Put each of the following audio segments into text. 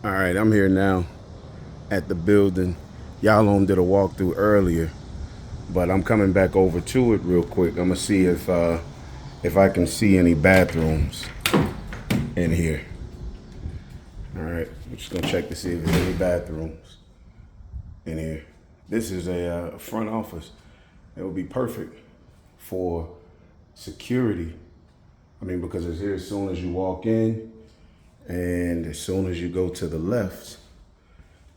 All right, I'm here now at the building. Y'all did a walkthrough earlier, but I'm coming back over to it real quick. I'm gonna see if I can see any bathrooms in here. All right, I'm just gonna check to see if there's any bathrooms in here. This is a front office. It would be perfect for security. I mean, because it's here as soon as you walk in, and as soon as you go to the left,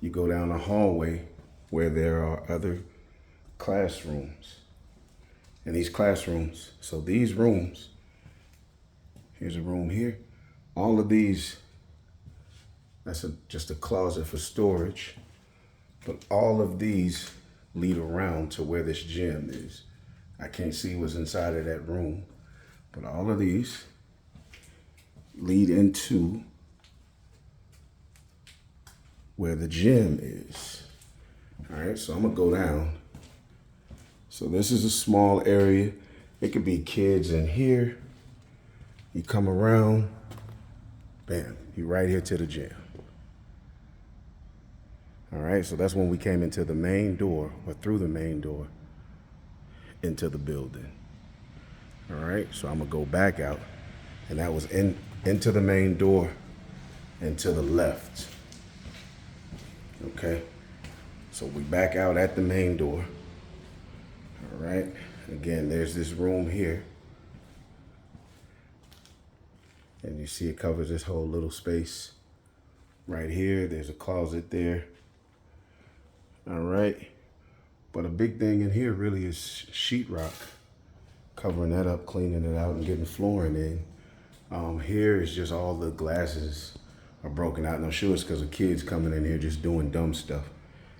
you go down the hallway where there are other classrooms. And these classrooms, so these rooms, here's a room here. All of these, just a closet for storage. But all of these lead around to where this gym is. I can't see what's inside of that room, but all of these lead into where the gym is. All right, so I'm gonna go down. So this is a small area. It could be kids in here. You come around, bam, you right here to the gym. All right, so that's when we came into the main door, or through the main door, into the building. All right, so I'm gonna go back out, and that was into the main door and to the left. Okay, so we back out at the main door. All right, again, there's this room here, and you see it covers this whole little space right here. There's a closet there. All right, but a big thing in here really is sheetrock, covering that up, cleaning it out, and getting flooring in. Here is just all the glasses are broken out, and I'm sure it's because of kids coming in here just doing dumb stuff.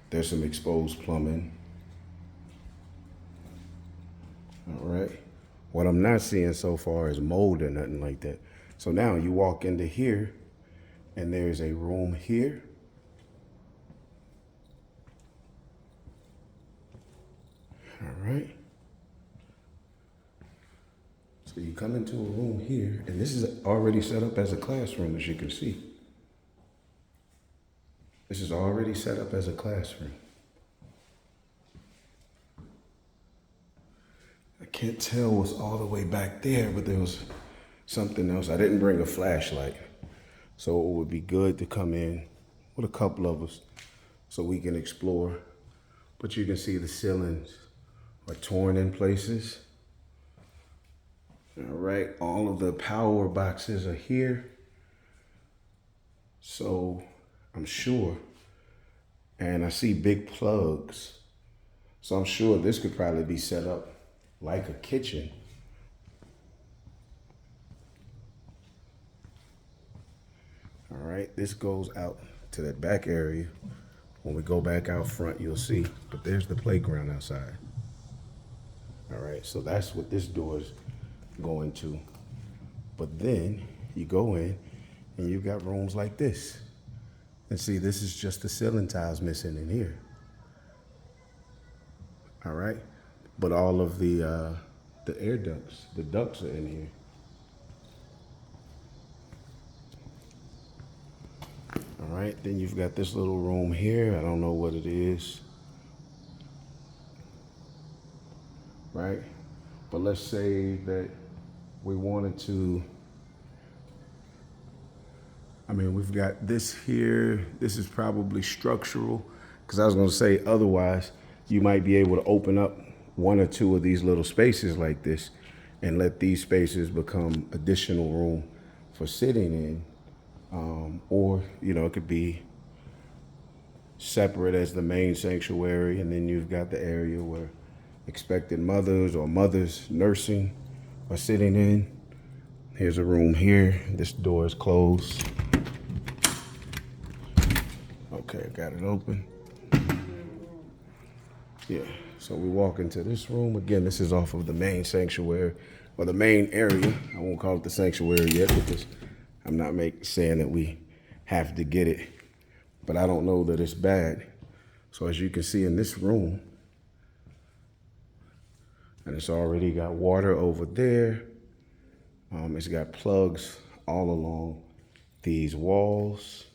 There's some exposed plumbing. All right. What I'm not seeing so far is mold or nothing like that. So now you walk into here, and there's a room here. All right. So you come into a room here, and this is already set up as a classroom, as you can see. This is already set up as a classroom. I can't tell what's all the way back there, but there was something else. I didn't bring a flashlight, so it would be good to come in with a couple of us so we can explore. But you can see the ceilings are torn in places. All right, all of the power boxes are here. So I'm sure, and I see big plugs. So I'm sure this could probably be set up like a kitchen. All right, this goes out to that back area. When we go back out front, you'll see, but there's the playground outside. All right, so that's what this door is going to. But then you go in and you've got rooms like this. And see, this is just the ceiling tiles missing in here. All right, but all of the air ducts, the ducts are in here. All right, then you've got this little room here. I don't know what it is. Right, but let's say that we wanted to, I mean, we've got this here. This is probably structural, because I was going to say otherwise you might be able to open up one or two of these little spaces like this and let these spaces become additional room for sitting in. Or, you know, it could be separate as the main sanctuary, and then you've got the area where expected mothers or mothers nursing are sitting in. Here's a room here. This door is closed. Okay, I got it open. Yeah, so we walk into this room. Again, this is off of the main sanctuary, or the main area. I won't call it the sanctuary yet, because I'm not saying that we have to get it, but I don't know that it's bad. So as you can see in this room, and it's already got water over there. It's got plugs all along these walls.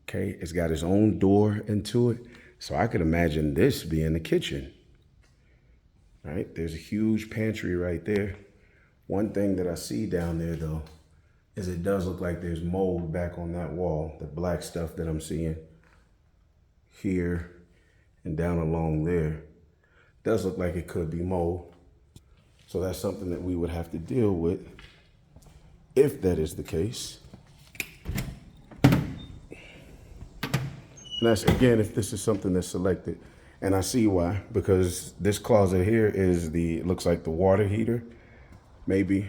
Okay, it's got its own door into it. So I could imagine this being the kitchen. Right? There's a huge pantry right there. One thing that I see down there though, is it does look like there's mold back on that wall, the black stuff that I'm seeing here and down along there. Does look like it could be mold. So that's something that we would have to deal with if that is the case. And that's, again, if this is something that's selected. And I see why, because this closet here is it looks like the water heater, maybe.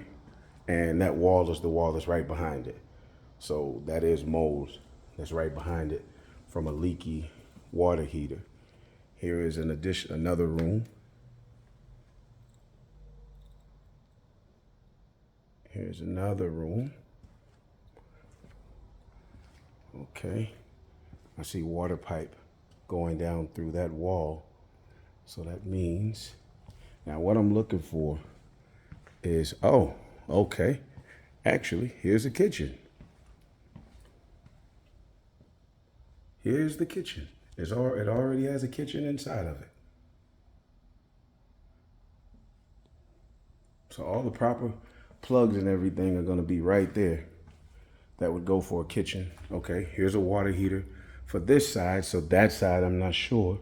And that wall is the wall that's right behind it. So that is mold that's right behind it from a leaky water heater. Here is another room. Here's another room. Okay. I see water pipe going down through that wall. So that means, now what I'm looking for is, oh, okay. Actually, here's a kitchen. Here's the kitchen. It already has a kitchen inside of it. So all the proper plugs and everything are going to be right there. That would go for a kitchen. Okay, here's a water heater for this side. So that side, I'm not sure,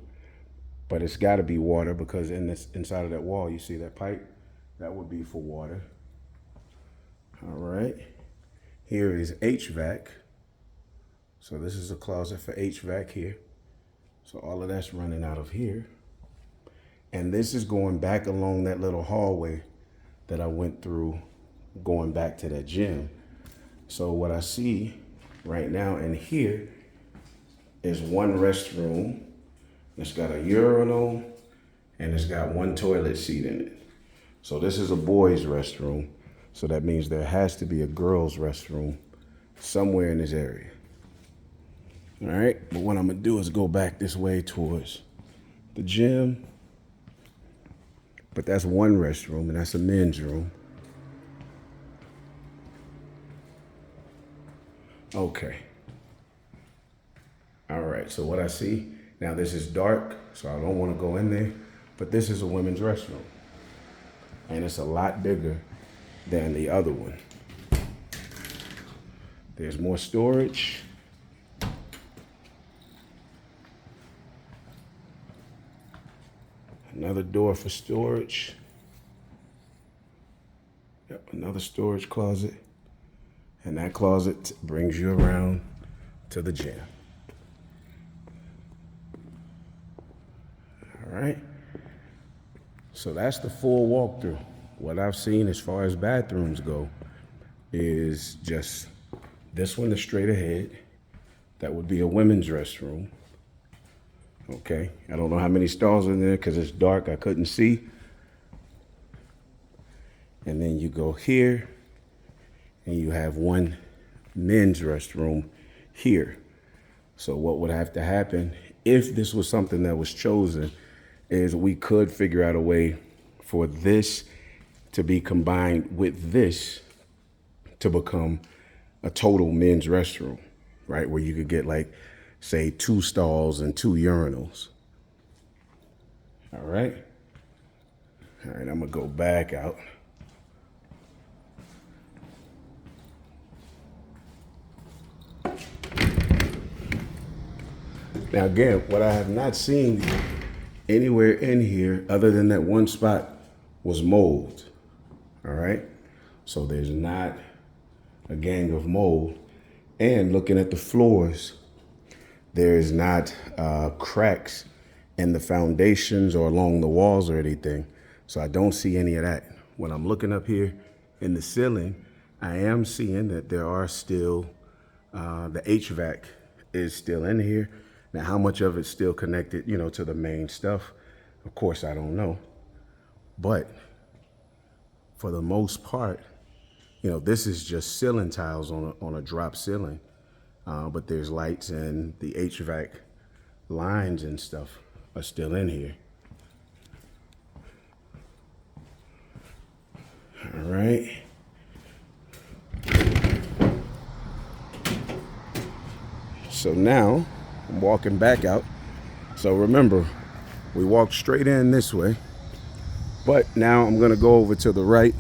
but it's got to be water because inside of that wall, you see that pipe? That would be for water. All right. Here is HVAC. So this is a closet for HVAC here. So all of that's running out of here. And this is going back along that little hallway that I went through going back to that gym. So what I see right now in here is one restroom. It's got a urinal and it's got one toilet seat in it. So this is a boys' restroom. So that means there has to be a girls' restroom somewhere in this area. All right, but what I'm gonna do is go back this way towards the gym. But that's one restroom and that's a men's room. Okay. All right, so what I see, now this is dark, so I don't wanna go in there, but this is a women's restroom. And it's a lot bigger than the other one. There's more storage. Another door for storage. Yep, another storage closet. And that closet brings you around to the gym. All right. So that's the full walkthrough. What I've seen as far as bathrooms go is just this one is straight ahead. That would be a women's restroom. Okay, I don't know how many stalls are in there because it's dark, I couldn't see. And then you go here and you have one men's restroom here. So what would have to happen if this was something that was chosen is we could figure out a way for this to be combined with this to become a total men's restroom, right? Where you could get like, say 2 stalls and 2 urinals. All right. All right, I'm gonna go back out. Now again, what I have not seen anywhere in here other than that one spot was mold. All right. So there's not a gang of mold. And looking at the floors, there is not cracks in the foundations or along the walls or anything. So I don't see any of that. When I'm looking up here in the ceiling, I am seeing that there are still, the HVAC is still in here. Now, how much of it's still connected, to the main stuff? Of course, I don't know. But for the most part, this is just ceiling tiles on a drop ceiling. But there's lights and the HVAC lines and stuff are still in here. All right. So now I'm walking back out. So remember, we walked straight in this way, but now I'm gonna go over to the right.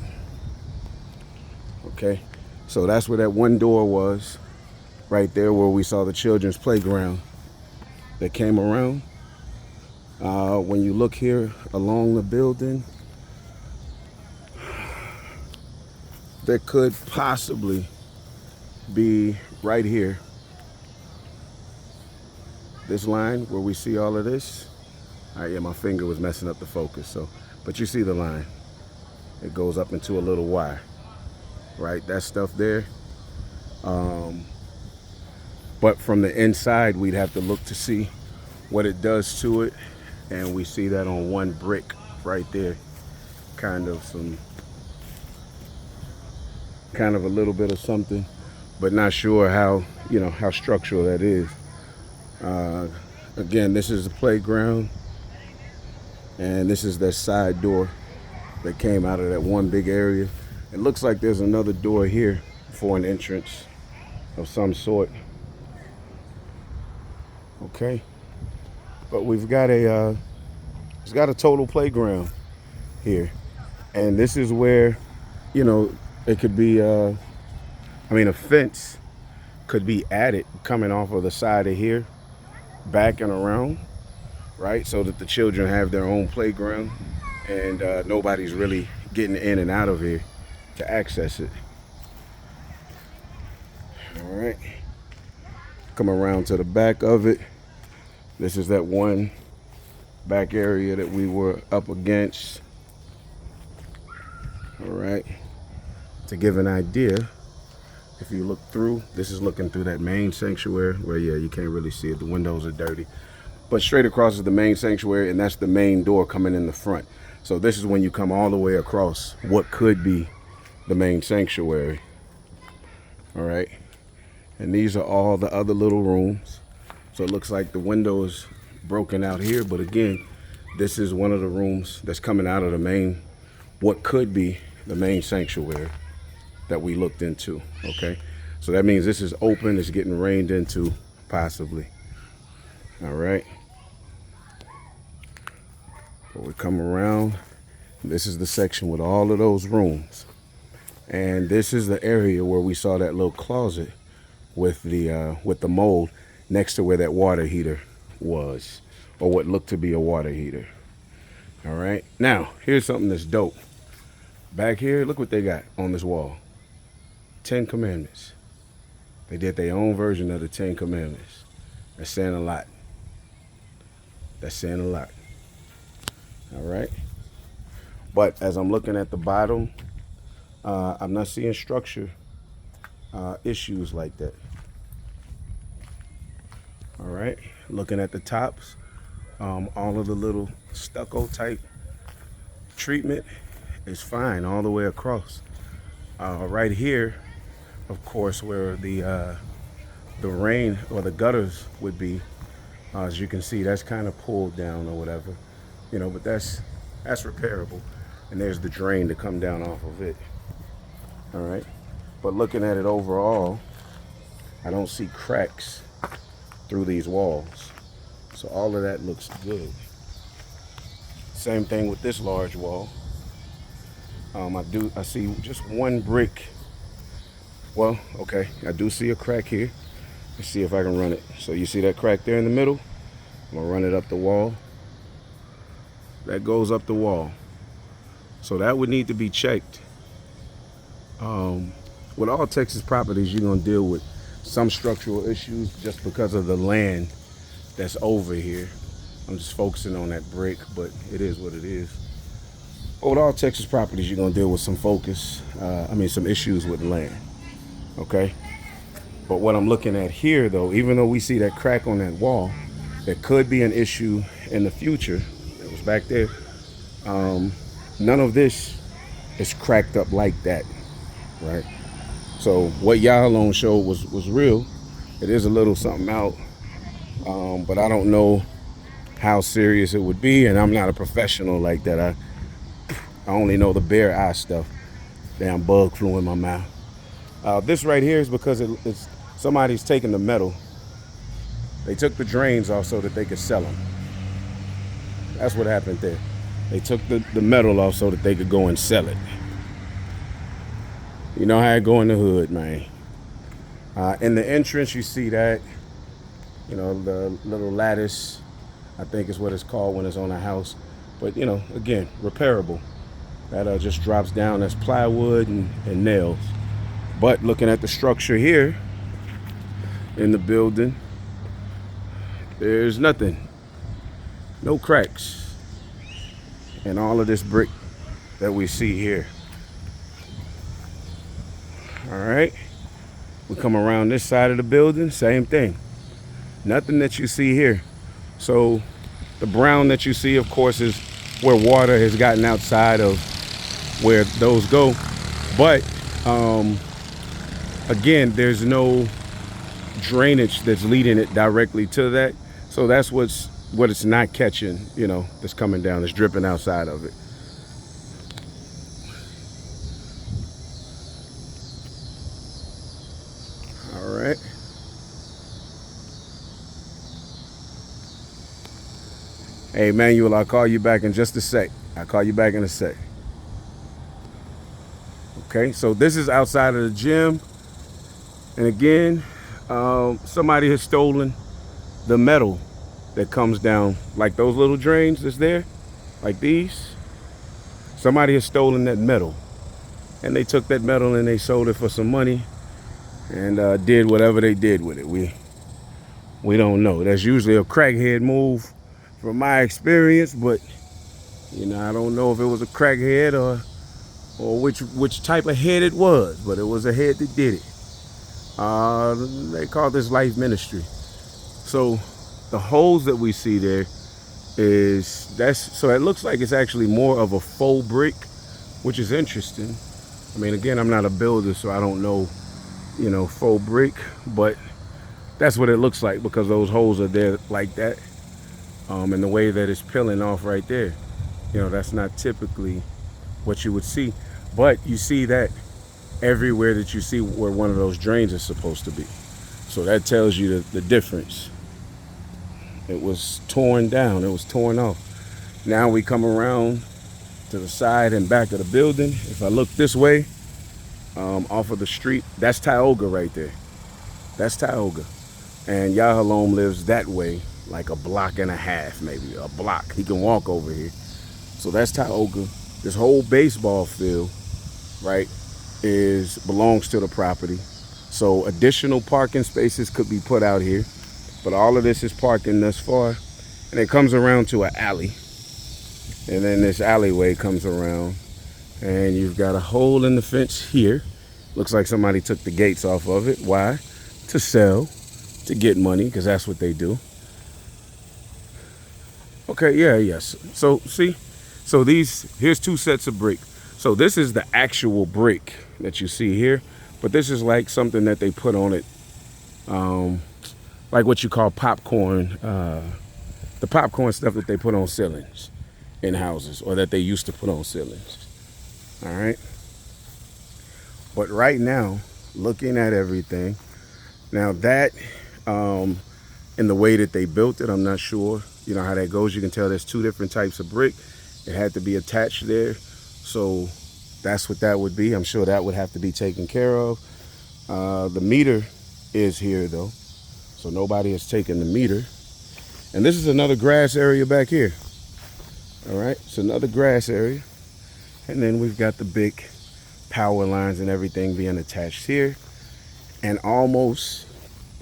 Okay, so that's where that one door was, right there where we saw the children's playground that came around. When you look here along the building, there could possibly be right here, this line where we see all of this. All right, yeah, my finger was messing up the focus. So, but you see the line. It goes up into a little Y, right? That stuff there. But from the inside, we'd have to look to see what it does to it. And we see that on one brick right there, kind of a little bit of something, but not sure how, how structural that is. Again, this is the playground, and this is that side door that came out of that one big area. It looks like there's another door here for an entrance of some sort. Okay, but we've got it's got a total playground here, and this is where, it could be, a fence could be added coming off of the side of here, back and around, right? So that the children have their own playground, and nobody's really getting in and out of here to access it. All right, come around to the back of it. This is that one back area that we were up against. All right, to give an idea, if you look through, this is looking through that main sanctuary where, yeah, you can't really see it. The windows are dirty. But straight across is the main sanctuary, and that's the main door coming in the front. So this is when you come all the way across what could be the main sanctuary. All right. And these are all the other little rooms. So it looks like the window is broken out here. But again, this is one of the rooms that's coming out of the main, what could be the main sanctuary that we looked into. Okay. So that means this is open. It's getting rained into, possibly. All right. But we come around. This is the section with all of those rooms. And this is the area where we saw that little closet with the mold next to where that water heater was, or what looked to be a water heater. All right. Now, here's something that's dope. Back here, look what they got on this wall. 10 Commandments. They did their own version of the 10 Commandments. That's saying a lot. That's saying a lot. All right. But as I'm looking at the bottom, I'm not seeing structure issues like that. All right. Looking at the tops, all of the little stucco type treatment is fine all the way across. Right here, of course, where the rain or the gutters would be, as you can see, that's kind of pulled down or whatever, but that's repairable. And there's the drain to come down off of it. All right. But looking at it overall, I don't see cracks through these walls. So all of that looks good. Same thing with this large wall. I see just one brick. Well, okay, I do see a crack here. Let's see if I can run it. So you see that crack there in the middle? I'm gonna run it up the wall. That goes up the wall. So that would need to be checked. With all Texas properties, you're gonna deal with some structural issues just because of the land that's over here. I'm just focusing on that brick, but it is what it is. But with all Texas properties, you're gonna deal with some some issues with land. Okay. But what I'm looking at here, though, even though we see that crack on that wall, there could be an issue in the future. It was back there. None of this is cracked up like that, right? So what y'all showed was real. It is a little something out, but I don't know how serious it would be, and I'm not a professional like that. I only know the bare eye stuff. Damn bug flew in my mouth. This right here is because it's somebody's taken the metal They took the drains off so that they could sell them. That's what happened there. They took the metal off so that they could go and sell it. You know how it go in the hood, man. In the entrance, you see that, you know, the little lattice, I think is what it's called when it's on a house. But, you know, again, repairable. That just drops down as plywood and nails. But looking at the structure here in the building, there's nothing. No cracks. And all of this brick that we see here. All right. We come around this side of the building, same thing. Nothing that you see here. So the brown that you see, of course, is where water has gotten outside of where those go. But again, there's no drainage that's leading it directly to that. So that's what it's not catching, you know, that's coming down, that's dripping outside of it. All right. Hey, Manuel, I'll call you back in just a sec. I'll call you back in a sec. Okay, so this is outside of the gym. And again, somebody has stolen the metal that comes down, like those little drains that's there, like these. Somebody has stolen that metal. And they took that metal and they sold it for some money and did whatever they did with it. We don't know. That's usually a crackhead move from my experience, but you know, I don't know if it was a crackhead or which type of head it was, but it was a head that did it. They call this life ministry. So the holes that we see there so it looks like it's actually more of a faux brick, which is interesting. I mean, again, I'm not a builder, so I don't know, you know, faux brick, but that's what it looks like because those holes are there like that. And the way that it's peeling off right there, you know, that's not typically what you would see. But you see that everywhere that you see where one of those drains is supposed to be. So that tells you the difference. It was torn down, it was torn off. Now we come around to the side and back of the building. If I look this way, off of the street, that's Tioga right there. That's Tioga. And Yahalom lives that way, like a block and a half, maybe a block. He can walk over here. So that's Tioga. This whole baseball field, right, belongs to the property. So additional parking spaces could be put out here, but all of this is parking thus far. And it comes around to an alley. And then this alleyway comes around and you've got a hole in the fence here. Looks like somebody took the gates off of it. Why? To sell, to get money, because that's what they do. Okay, yeah, yes. So see, so here's two sets of brick. So this is the actual brick that you see here, but this is like something that they put on it, like what you call popcorn, the popcorn stuff that they put on ceilings in houses, or that they used to put on ceilings. All right. But right now, looking at everything, now that, in the way that they built it, I'm not sure, you know, how that goes. You can tell there's two different types of brick. It had to be attached there. So that's what that would be. I'm sure that would have to be taken care of. The meter is here though. So nobody has taken the meter. And this is another grass area back here. All right, it's another grass area. And then we've got the big power lines and everything being attached here. And almost,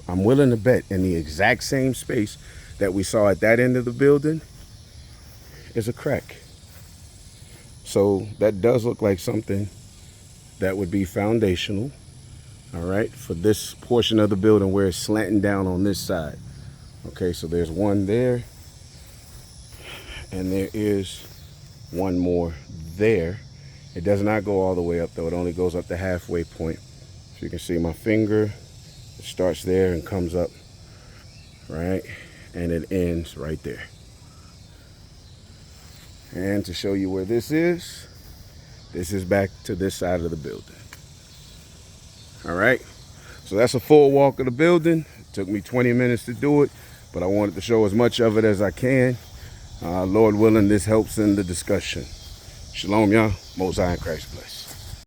I'm willing to bet, in the exact same space that we saw at that end of the building is a crack. So that does look like something that would be foundational, all right, for this portion of the building where it's slanting down on this side. Okay, so there's one there, and there is one more there. It does not go all the way up though. It only goes up the halfway point. So you can see my finger, it starts there and comes up, right? And it ends right there. And to show you where this is back to this side of the building. All right, so that's a full walk of the building. It took me 20 minutes to do it. but I wanted to show as much of it as I can. Lord willing, this helps in the discussion. Shalom, y'all. Most High in Christ bless.